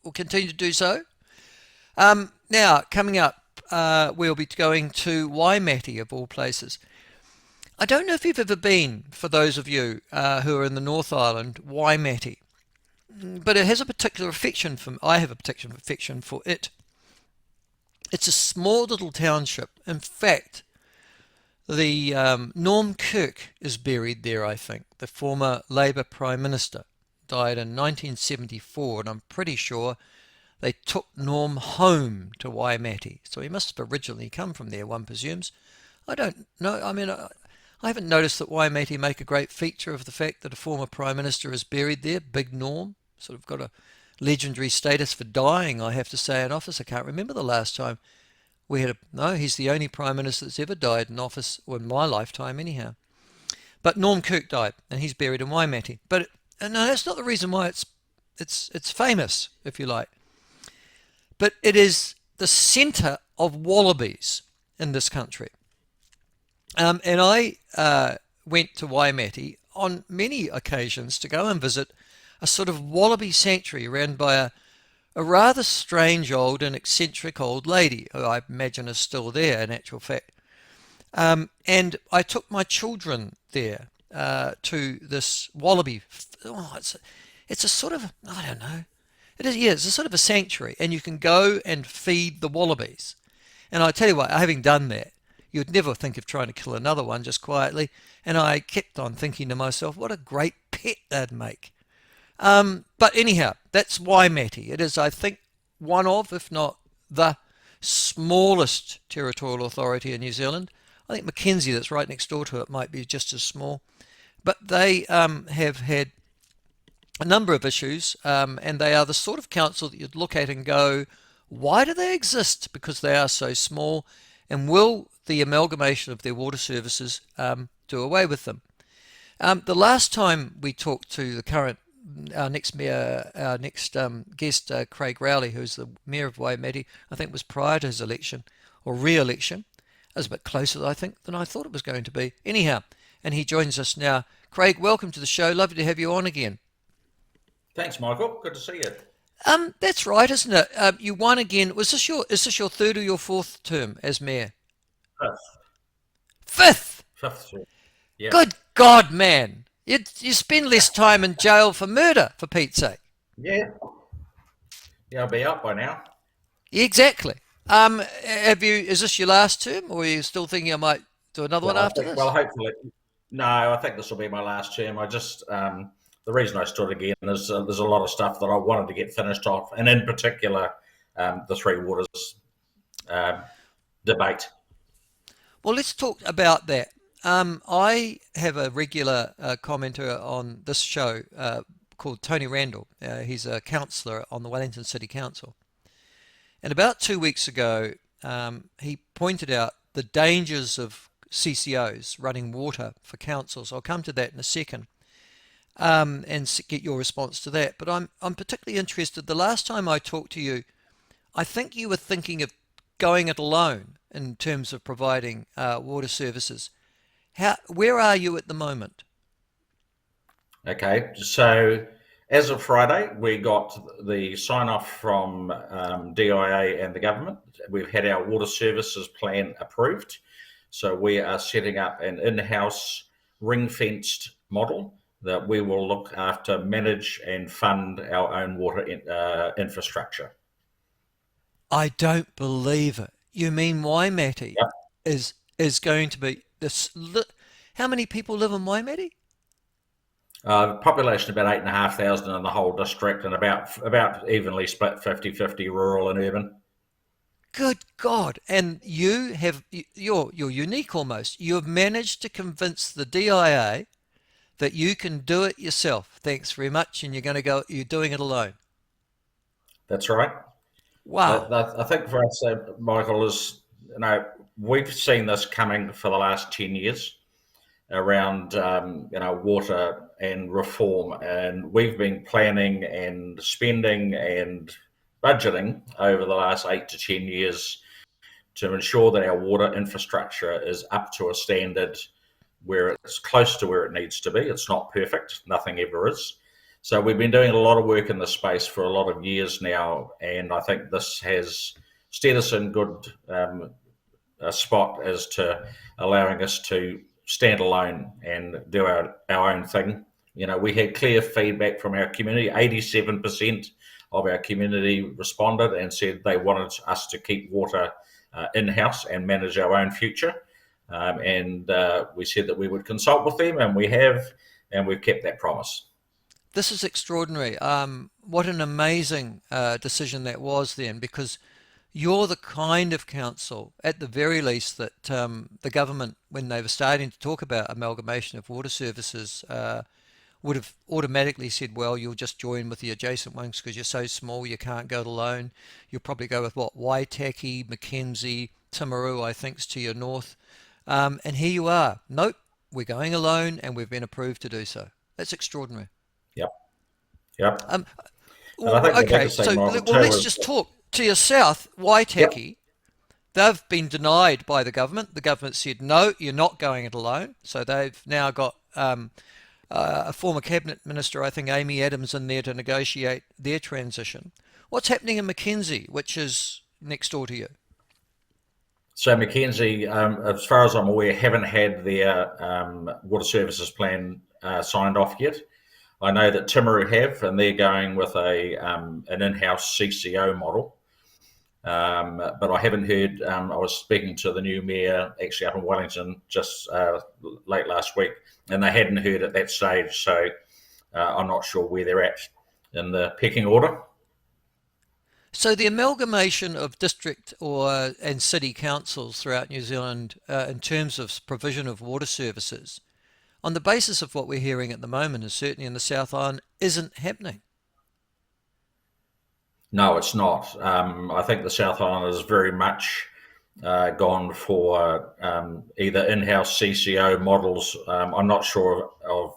will continue to do so. Now, coming up, we'll be going to Waimate, of all places. I don't know if you've ever been, for those of you who are in the North Island, Waimate, but it has a particular affection for, I have a particular affection for it. It's a small little township. In fact, the Norm Kirk is buried there, I think. The former Labour Prime Minister died in 1974, and I'm pretty sure they took Norm home to Waimate. So he must have originally come from there, one presumes. I don't know. I mean, I haven't noticed that Waimate make a great feature of the fact that a former Prime Minister is buried there, Big Norm. Sort of got a legendary status for dying, I have to say, in office. I can't remember the last time we had a... No, he's the only Prime Minister that's ever died in office, or in my lifetime anyhow. But Norm Kirk died, and he's buried in Waimate. But no, that's not the reason why it's famous, if you like. But it is the centre of wallabies in this country. And I went to Waimate on many occasions to go and visit a sort of wallaby sanctuary run by a rather strange old and eccentric old lady, who I imagine is still there in actual fact. And I took my children there to this wallaby. Oh, it's a sort of, I don't know. It is, yeah, it's a sort of a sanctuary, and you can go and feed the wallabies. And I tell you what, having done that, you'd never think of trying to kill another one just quietly. And I kept on thinking to myself, what a great pet they'd make. But anyhow, that's Waimate. It is, I think, one of, if not the smallest territorial authority in New Zealand. I think Mackenzie, that's right next door to it, might be just as small. But they have had a number of issues, and they are the sort of council that you'd look at and go, why do they exist? Because they are so small, and will the amalgamation of their water services do away with them? The last time we talked to the current, our next mayor, our next guest, Craig Rowley, who's the mayor of Waimate, I think was prior to his election or re-election. It was a bit closer, I think, than I thought it was going to be. Anyhow, and he joins us now. Craig, welcome to the show. Lovely to have you on again. Thanks, Michael. Good to see you. That's right, isn't it? You won again. Is this your third or your fourth term as mayor? Fifth. Fifth. Fifth term. Yeah. Good God, man! You spend less time in jail for murder, for Pete's sake. Yeah. Yeah, I'll be out by now. Exactly. Have you? Is this your last term, or are you still thinking I might do another one after this? Well, hopefully. No, I think this will be my last term. I just the reason I stood again is there's a lot of stuff that I wanted to get finished off, and in particular, the Three Waters debate. Well, let's talk about that. I have a regular commenter on this show called Tony Randall. He's a councillor on the Wellington City Council. And about 2 weeks ago, he pointed out the dangers of CCOs running water for councils. I'll come to that in a second and get your response to that. But I'm particularly interested. The last time I talked to you, I think you were thinking of going it alone in terms of providing water services. Where are you at the moment? Okay, so as of Friday, we got the sign-off from DIA and the government. We've had our water services plan approved. So we are setting up an in-house ring-fenced model that we will look after, manage and fund our own water infrastructure. I don't believe it. You mean Waimate Yep. is going to be this? How many people live in Waimate? Population about 8,500 in the whole district, and about evenly split 50-50 rural and urban. Good God! And you're unique almost. You have managed to convince the DIA that you can do it yourself. Thanks very much, and you're doing it alone. That's right. Wow. I think for us, Michael, is we've seen this coming for the last 10 years around water and reform, and we've been planning and spending and budgeting over the last 8 to 10 years to ensure that our water infrastructure is up to a standard where it's close to where it needs to be. It's not perfect, nothing ever is, So we've been doing a lot of work in this space for a lot of years now, and I think this has steered us in good spot as to allowing us to stand alone and do our own thing. You know, we had clear feedback from our community. 87% of our community responded and said they wanted us to keep water in-house and manage our own future. And we said that we would consult with them, and we have, and we've kept that promise. This is extraordinary. What an amazing decision that was then, because you're the kind of council, at the very least, that the government, when they were starting to talk about amalgamation of water services, would have automatically said, well, you'll just join with the adjacent ones because you're so small you can't go it alone. You'll probably go with what, Waitaki, Mackenzie, Timaru, I think's to your north. And here you are. Nope, we're going alone and we've been approved to do so. That's extraordinary. Yep, yep. Um, And I think the okay, biggest thing, so Michael, well, too, let's is just talk to your south, yep. Waitaki. They've been denied by the government. The government said, no, you're not going it alone. So they've now got a former cabinet minister, I think Amy Adams, in there to negotiate their transition. What's happening in Mackenzie, which is next door to you? So Mackenzie, as far as I'm aware, haven't had their water services plan signed off yet. I know that Timaru have, and they're going with an in-house CCO model. But I haven't heard. I was speaking to the new mayor actually up in Wellington just late last week, and they hadn't heard at that stage. So I'm not sure where they're at in the pecking order. So the amalgamation of district or and city councils throughout New Zealand in terms of provision of water services, on the basis of what we're hearing at the moment, and certainly in the South Island, isn't happening. No, it's not. I think the South Island is very much gone for either in-house CCO models. I'm not sure of.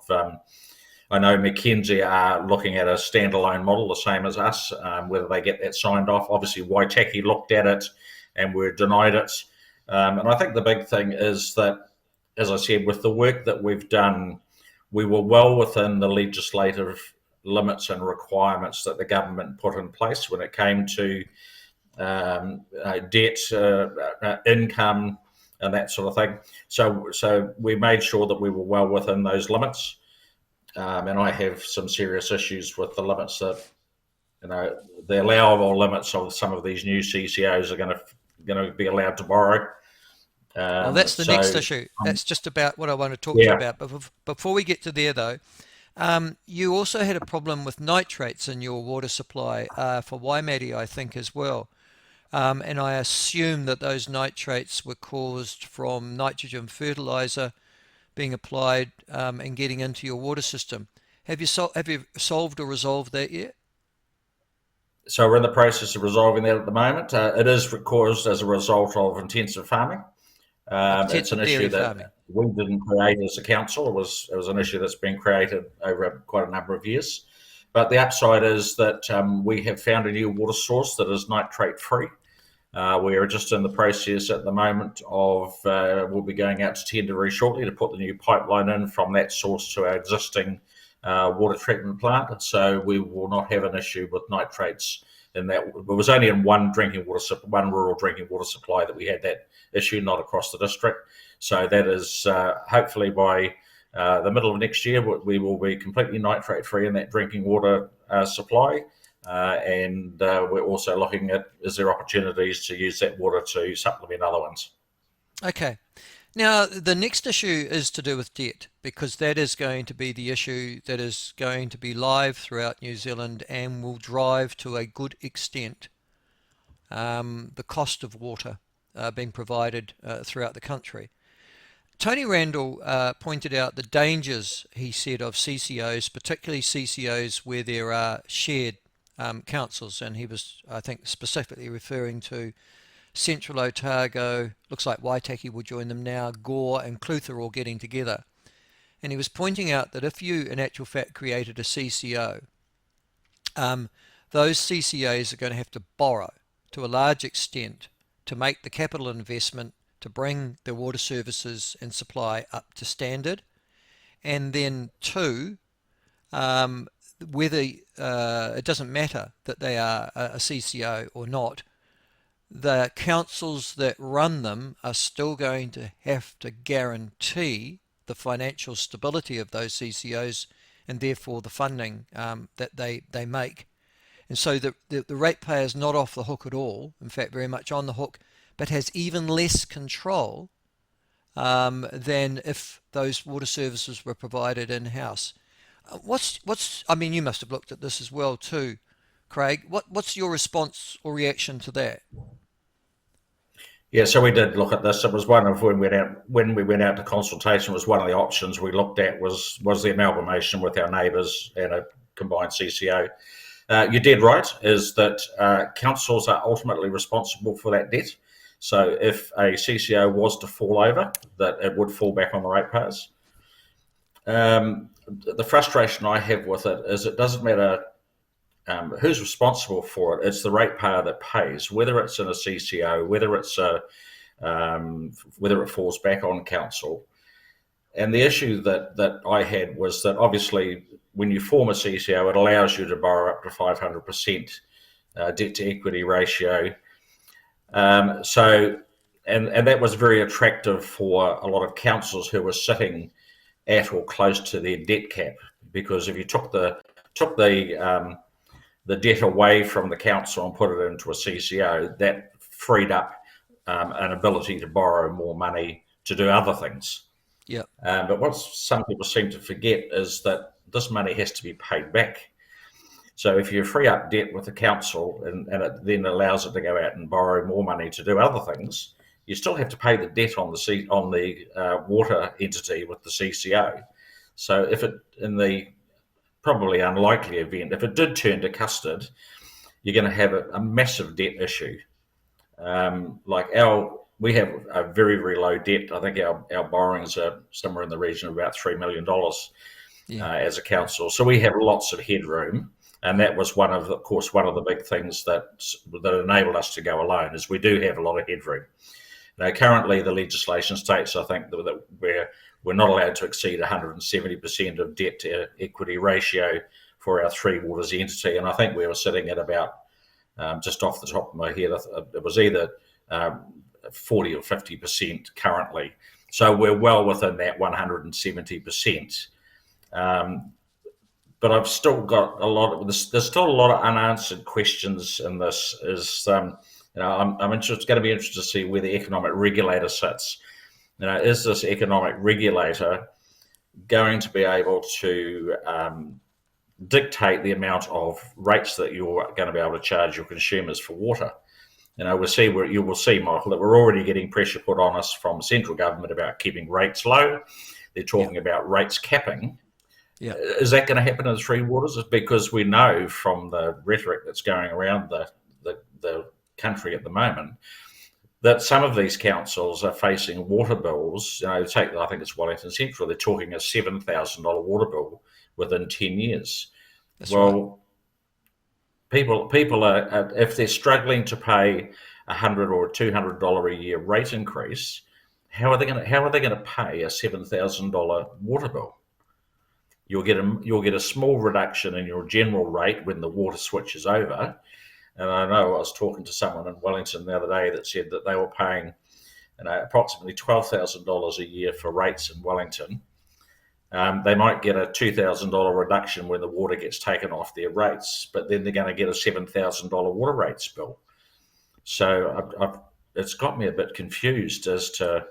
I know Mackenzie are looking at a standalone model, the same as us. Whether they get that signed off, obviously Waitaki looked at it and were denied it. And I think the big thing is that, as I said, with the work that we've done, we were well within the legislative limits and requirements that the government put in place when it came to debt, income, and that sort of thing. So we made sure that we were well within those limits. And I have some serious issues with the limits that, the allowable limits of some of these new CCOs are going to be allowed to borrow. Well, that's the next issue. That's just about what I want to talk to you Yeah. about. But before we get to there, though, you also had a problem with nitrates in your water supply for Waimate, I think, as well. And I assume that those nitrates were caused from nitrogen fertilizer being applied and getting into your water system. Have you solved or resolved that yet? So we're in the process of resolving that at the moment. It is caused as a result of intensive farming. It's an Intensive issue dairy that farming. we didn't create as a council. It was an issue that's been created over quite a number of years. But the upside is that we have found a new water source that is nitrate free. We are just in the process at the moment of we'll be going out to tender very shortly to put the new pipeline in from that source to our existing water treatment plant. So we will not have an issue with nitrates in that. It was only in one rural drinking water supply that we had that issue, not across the district. So that is hopefully by the middle of next year, we will be completely nitrate free in that drinking water supply. And we're also looking at, is there opportunities to use that water to supplement other ones? Okay. Now, the next issue is to do with debt, because that is going to be the issue that is going to be live throughout New Zealand and will drive to a good extent the cost of water being provided throughout the country. Tony Randall pointed out the dangers, he said, of CCOs, particularly CCOs where there are shared councils, and he was, I think, specifically referring to Central Otago, looks like Waitaki will join them now, Gore and Clutha are all getting together. And he was pointing out that if you, in actual fact, created a CCO, those CCAs are going to have to borrow to a large extent to make the capital investment to bring the water services and supply up to standard. And then two, whether it doesn't matter that they are a CCO or not, the councils that run them are still going to have to guarantee the financial stability of those CCOs and therefore the funding that they make. And so the ratepayer is not off the hook at all, in fact, very much on the hook, but has even less control than if those water services were provided in-house. I mean, you must have looked at this as well too, Craig. What's your response or reaction to that? Yeah, so we did look at this. It was one of when we went out to consultation. Was one of the options we looked at was the amalgamation with our neighbours and a combined CCO. You did right, is that councils are ultimately responsible for that debt. So if a CCO was to fall over, that it would fall back on the ratepayers. The frustration I have with it is it doesn't matter who's responsible for it. It's the ratepayer that pays, whether it's in a CCO, whether it falls back on council. And the issue that I had was that obviously when you form a CCO, it allows you to borrow up to 500% debt to equity ratio. And that was very attractive for a lot of councils who were sitting at or close to their debt cap, because if you took the debt away from the council and put it into a CCO, that freed up an ability to borrow more money to do other things. Yeah. But what some people seem to forget is that this money has to be paid back. So if you free up debt with the council and it then allows it to go out and borrow more money to do other things, you still have to pay the debt on the water entity with the CCO. So if it, in the probably unlikely event, if it did turn to custard, you're going to have a massive debt issue. We have a very, very low debt. I think our borrowings are somewhere in the region of about $3 million as a council. So we have lots of headroom. And that was one of the big things that enabled us to go alone, is we do have a lot of headroom. Now, currently, the legislation states, I think, that we're not allowed to exceed 170% of debt to equity ratio for our Three Waters entity. And I think we were sitting at about, just off the top of my head, it was either 40 or 50% currently. So we're well within that 170%. But I've still got there's still a lot of unanswered questions in this. I'm going to be interested to see where the economic regulator sits. Is this economic regulator going to be able to dictate the amount of rates that you're going to be able to charge your consumers for water? You will see, Michael, that we're already getting pressure put on us from central government about keeping rates low. They're talking about rates capping. Yeah. Is that going to happen in the Three Waters? It's because we know from the rhetoric that's going around the country at the moment that some of these councils are facing water bills. I think it's Wellington Central. They're talking a $7,000 water bill within 10 years. That's right. People are, if they're struggling to pay $100 or $200 a year rate increase, how are they going to pay a $7,000 water bill? You'll get a small reduction in your general rate when the water switches over. And I know I was talking to someone in Wellington the other day that said that they were paying approximately $12,000 a year for rates in Wellington. They might get a $2,000 reduction when the water gets taken off their rates, but then they're going to get a $7,000 water rates bill. So it's got me a bit confused as to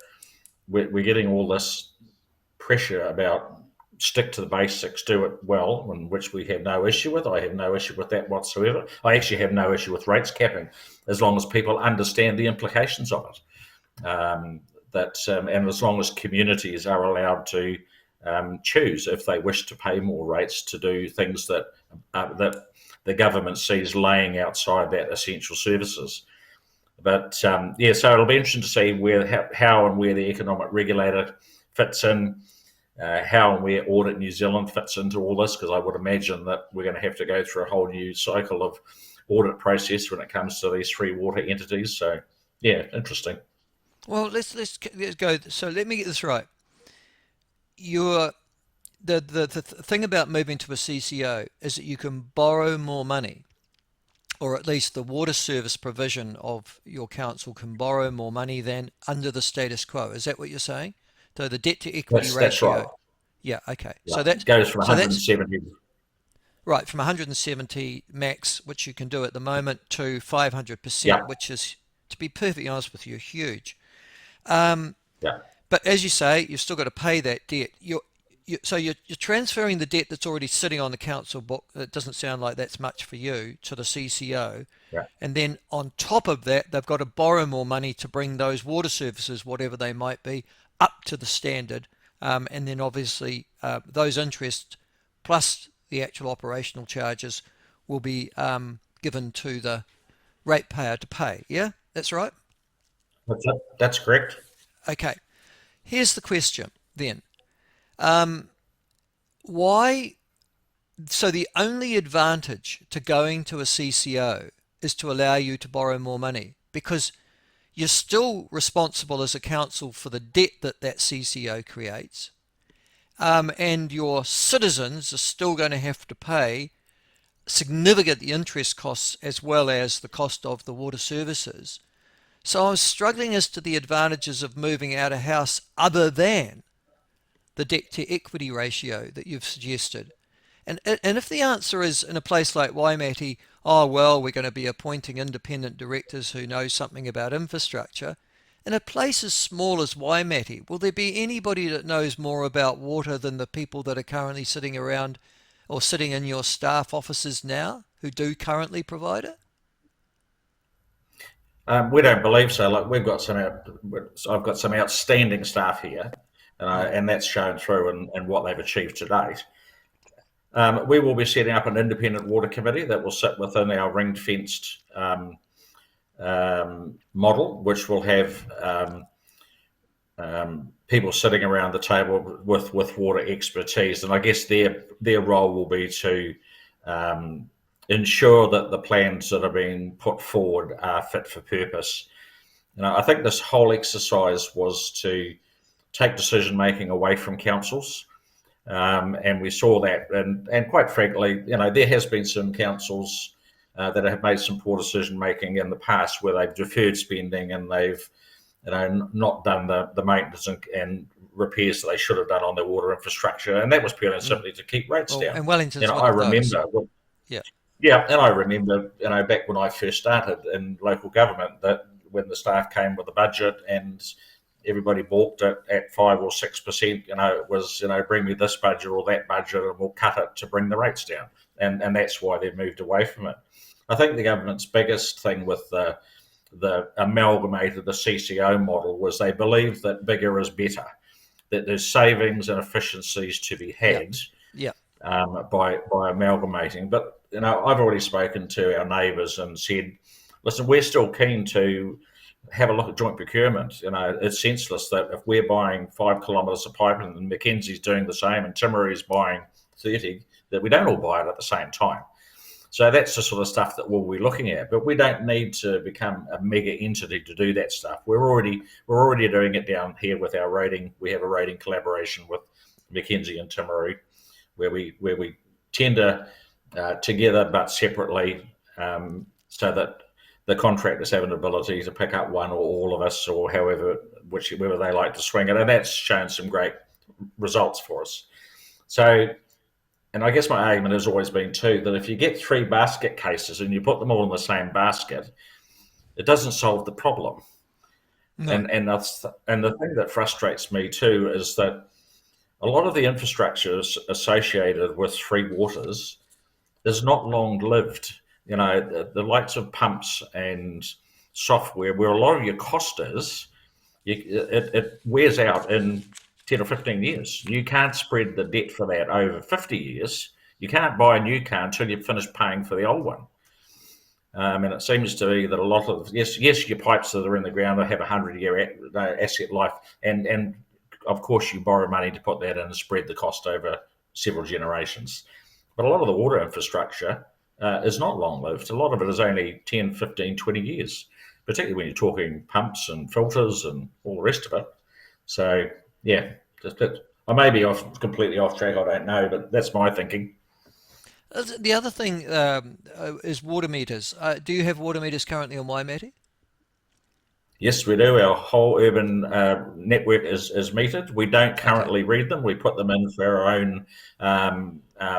we're getting all this pressure about stick to the basics, do it well, and which we have no issue with. I have no issue with that whatsoever. I actually have no issue with rates capping as long as people understand the implications of it. And as long as communities are allowed to choose if they wish to pay more rates to do things that the government sees laying outside that essential services. But so it'll be interesting to see how and where the economic regulator fits in. How and where Audit New Zealand fits into all this, because I would imagine that we're going to have to go through a whole new cycle of audit process when it comes to these three water entities. So, yeah, interesting. Well, let's go. So let me get this right. You're the thing about moving to a CCO is that you can borrow more money, or at least the water service provision of your council can borrow more money than under the status quo. Is that what you're saying? So the debt to equity That's right. ratio. Yeah, okay. Yeah, it goes from So that's 170. right, from 170 max, which you can do at the moment, to 500%, Yeah, which is, to be perfectly honest with you, huge. Um, yeah, but as you say, you've still got to pay that debt. So you're transferring the debt that's already sitting on the council book. It doesn't sound like that's much for you to the CCO. yeah. And then on top of that, they've got to borrow more money to bring those water services, whatever they might be, up to the standard. And then obviously those interests plus the actual operational charges will be given to the ratepayer to pay. Yeah, that's right. That's correct. Okay. Here's the question then. Um, why? So the only advantage to going to a CCO is to allow you to borrow more money because you're still responsible as a council for the debt that that CCO creates, and your citizens are still going to have to pay significant interest costs as well as the cost of the water services. So I was struggling as to the advantages of moving out of house other than the debt to equity ratio that you've suggested. And if the answer is in a place like Waimate, oh, well, we're going to be appointing independent directors who know something about infrastructure, in a place as small as Waimate, will there be anybody that knows more about water than the people that are currently sitting around or sitting in your staff offices now who do currently provide it? We don't believe so. Like I've got some outstanding staff here, Mm. and that's shown through in what they've achieved to date. We will be setting up an independent water committee that will sit within our ring fenced model, which will have people sitting around the table with water expertise, and I guess their role will be to ensure that the plans that are being put forward are fit for purpose. I think this whole exercise was to take decision making away from councils, and we saw that, and quite frankly, there has been some councils that have made some poor decision making in the past where they've deferred spending and they've not done the maintenance and repairs that they should have done on their water infrastructure, and that was purely and Mm. simply to keep rates Well, down. and Wellington's one I of those. remember, Yeah. yeah, and I remember, back when I first started in local government, that when the staff came with a budget and everybody balked at 5 or 6%, it was, bring me this budget or that budget and we'll cut it to bring the rates down, and that's why they've moved away from it. I think the government's biggest thing with the amalgamated, the CCO model, was they believe that bigger is better, that there's savings and efficiencies to be Yeah. had Yeah. by amalgamating. But I've already spoken to our neighbours and said, listen, we're still keen to have a look at joint procurement. It's senseless that if we're buying 5 kilometres of pipe and Mackenzie's doing the same and Timaru's buying 30, that we don't all buy it at the same time. So that's the sort of stuff that we'll be looking at. But we don't need to become a mega entity to do that stuff. We're already doing it down here with our rating. We have a rating collaboration with Mackenzie and Timaru, where we tender together but separately, so that the contractors have an ability to pick up one or all of us, or whichever they like to swing it, and that's shown some great results for us. So, and I guess my argument has always been too that if you get 3 basket cases and you put them all in the same basket, it doesn't solve the problem. No. And the thing that frustrates me too is that a lot of the infrastructure associated with Three Waters is not long lived. The likes of pumps and software, where a lot of your cost is, it wears out in 10 or 15 years. You can't spread the debt for that over 50 years. You can't buy a new car until you've finished paying for the old one. And it seems to be that a lot of, yes, your pipes that are in the ground have a 100-year asset life, and of course you borrow money to put that in and spread the cost over several generations. But a lot of the water infrastructure is not long lived. A lot of it is only 10, 15, 20 years, particularly when you're talking pumps and filters and all the rest of it. So, yeah, I may be completely off track. I don't know, but that's my thinking. The other thing is water meters. Do you have water meters currently on Waimate? Yes, we do. Our whole urban network is metered. We don't Okay. currently read them. We put them in for our own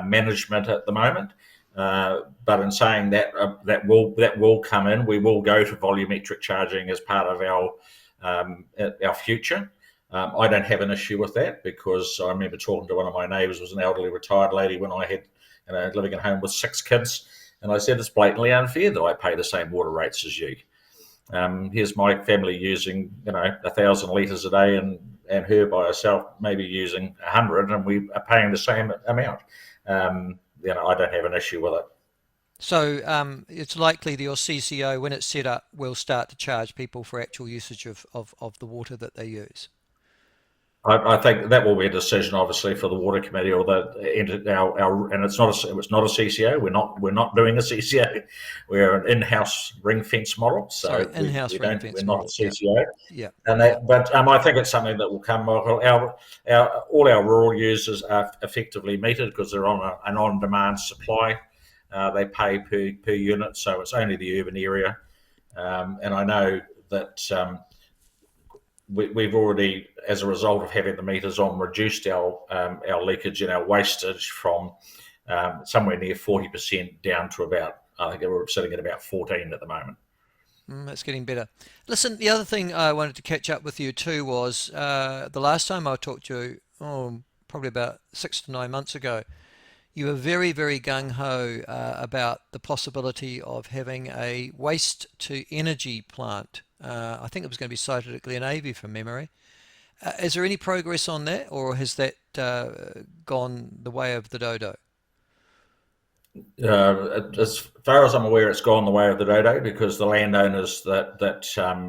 management at the moment. But in saying that, that will come in. We will go to volumetric charging as part of our future. I don't have an issue with that because I remember talking to one of my neighbours, who was an elderly retired lady, when I had living at home with 6 kids, and I said it's blatantly unfair that I pay the same water rates as you. Here's my family using 1,000 litres a day, and her by herself maybe using 100, and we are paying the same amount. I don't have an issue with it. So it's likely that your CCO, when it's set up, will start to charge people for actual usage of the water that they use. I think that will be a decision, obviously, for the water committee or and it's not a CCO. We're not doing a CCO. We're an in-house ring fence model, Sorry, so in-house ring we're fence not a model. Yeah, CCO. yeah, And yeah. but I think it's something that will come. All our rural users are effectively metered because they're on an on-demand supply. They pay per unit, so it's only the urban area. And I know that we've already, as a result of having the meters on, reduced our leakage and our wastage from somewhere near 40% down to about, I think we're sitting at about 14 at the moment. That's getting better. Listen, the other thing I wanted to catch up with you too was the last time I talked to you, probably about 6 to 9 months ago, you were very, very gung ho about the possibility of having a waste to energy plant. I think it was going to be sited at Glenavy from memory. Is there any progress on that, or has that gone the way of the dodo? As far as I'm aware, it's gone the way of the dodo because the landowners that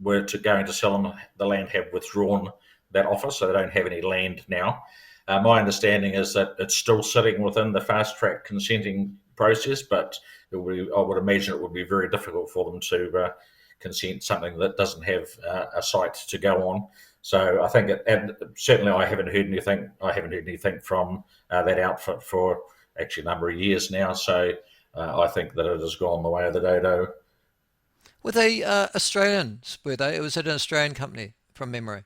were going to sell them the land have withdrawn that offer, so they don't have any land now. My understanding is that it's still sitting within the fast track consenting process, but I would imagine it would be very difficult for them to consent something that doesn't have a site to go on. So I think, and certainly I haven't heard anything. I haven't heard anything from that outfit for actually a number of years now. So I think that it has gone the way of the dodo. Were they Australians? Were they? It was an Australian company from memory.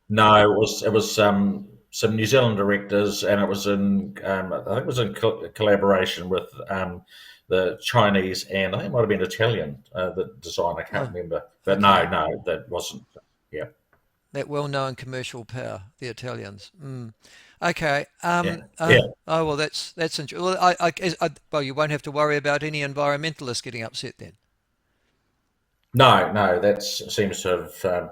No, it was some New Zealand directors, and it was in I think it was in collaboration with the Chinese, and I think it might have been Italian, the design. I can't Oh, remember, but okay. no, that wasn't. Yeah, That well-known commercial power, the Italians. Okay. yeah, yeah. Oh well, that's interesting. Well, well, you won't have to worry about any environmentalists getting upset then. No, that seems to have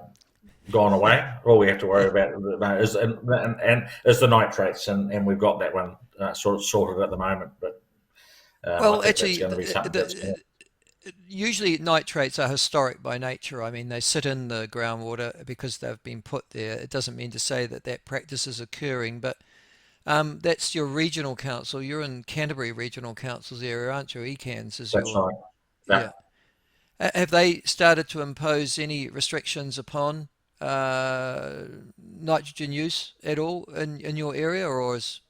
gone away. All we have to worry about no, is and is the nitrates, and we've got that one sort of sorted at the moment. But I Well, think that's actually, going to be something that's going usually nitrates are historic by nature. I mean, they sit in the groundwater because they've been put there. It doesn't mean to say that that practice is occurring, but that's your regional council. You're in Canterbury Regional Council's area, aren't you? ECANS is that's your, right. Yeah. yeah. Have they started to impose any restrictions upon nitrogen use at all in your area, or is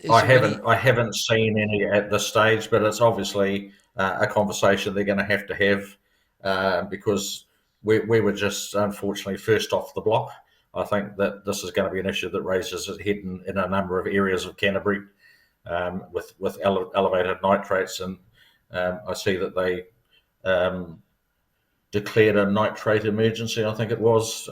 I there any? haven't I haven't seen any at this stage, but it's obviously a conversation they're going to have because we were just unfortunately first off the block. I think that this is going to be an issue that raises its head in a number of areas of Canterbury with elevated nitrates, and I see that they um, declared a nitrate emergency. I think it was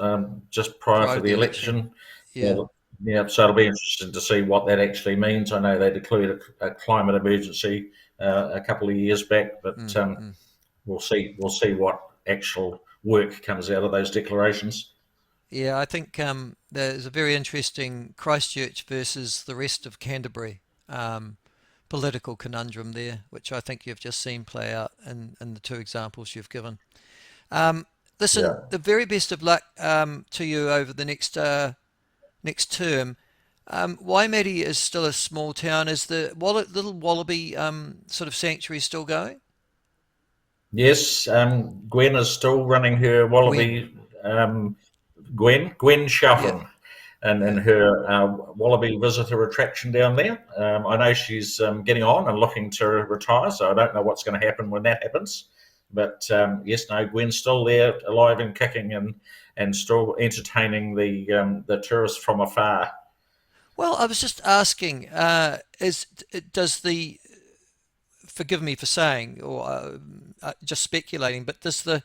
just prior Prior to to the the election? election. Yeah. Well, yeah, so it'll be interesting to see what that actually means. I know they declared a climate emergency a couple of years back, but Mm, mm. we'll see. We'll see what actual work comes out of those declarations. Yeah, I think there's a very interesting Christchurch versus the rest of Canterbury political conundrum there, which I think you've just seen play out in the two examples you've given. Um, Listen, Yeah. the very best of luck to you over the next term. Waimate is still a small town. Is the little Wallaby sort of sanctuary still going? Yes, Gwen is still running her Gwen. wallaby. Gwen Yeah. Shelton. in Yeah. her wallaby visitor attraction down there. I know she's getting on and looking to retire, so I don't know what's going to happen when that happens. But yes, no, Gwen's still there, alive and kicking, and still entertaining the tourists from afar. Well, I was just asking, is does the forgive me for saying or just speculating, but does the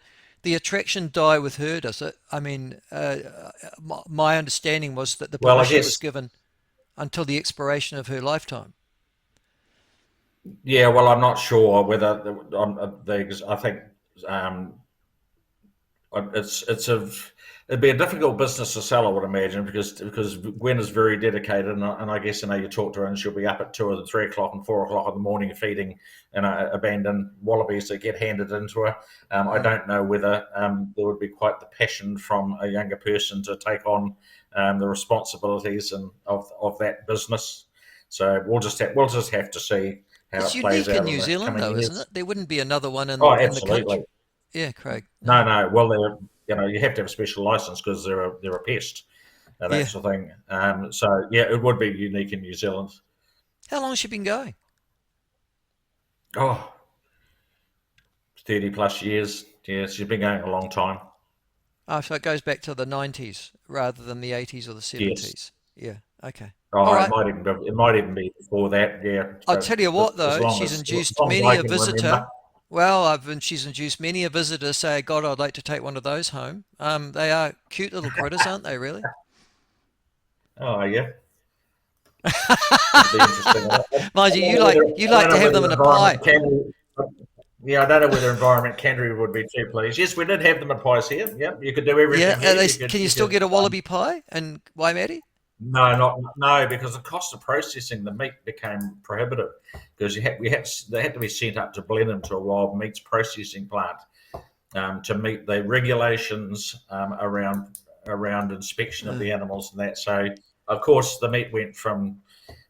attraction die with her? Does it? I mean, my understanding was that the Well, I permission was guess, given until the expiration of her lifetime. yeah. Well, I'm not sure whether I think um, it'd be a difficult business to sell, I would imagine, because Gwen is very dedicated, and I guess you talk to her and she'll be up at 2 or 3 o'clock and 4 o'clock in the morning feeding abandoned wallabies that get handed into her. I Uh, don't know whether there would be quite the passion from a younger person to take on the responsibilities of that business. So we'll just have to see how it's it plays unique in out in New the Zealand, coming though, isn't years. it? There wouldn't be another one Oh, in the absolutely. country. Yeah, Craig. No, no. Well, you have to have a special license because they're a pest, that Yeah. sort of thing. So yeah, it would be unique in New Zealand. How long has she been going? Oh, 30 plus years. Yeah, she's been going a long time. Oh, so it goes back to the 90s rather than the 80s or the Yes. 70s. Yeah. Okay. All Oh, right. it might even be before that. Yeah, I'll tell you what, as though, long she's as induced long as many I a can remember. visitor. Well, she's induced many a visitor to say, God, I'd like to take one of those home. They are cute little critters, aren't they, really? Oh yeah, it'd be interesting. Mind you, you I don't like to know have whether them the in a pie. environment can. Yeah, I don't know whether Environment Canterbury would be too pleased. Yes, we did have them at pies here. Yep, you could do Yeah, everything here. can you You still could get a wallaby pie in Waimate? No, not no, because the cost of processing the meat became prohibitive because they had to be sent up to Blenheim to a wild meats processing plant to meet the regulations around inspection of Uh, the animals and that. So of course the meat went from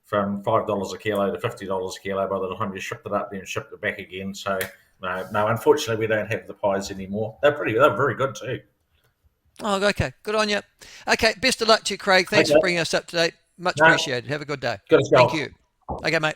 $5 a kilo to $50 a kilo by the time you shipped it up then shipped it back again. So no, unfortunately we don't have the pies anymore. They're very good too. oh, okay. Good on you. Okay, best of luck to you, Craig. Thanks for Okay, bringing us up to date. Much no, appreciated. Have a good day. good as Thank gold. you. Okay, mate.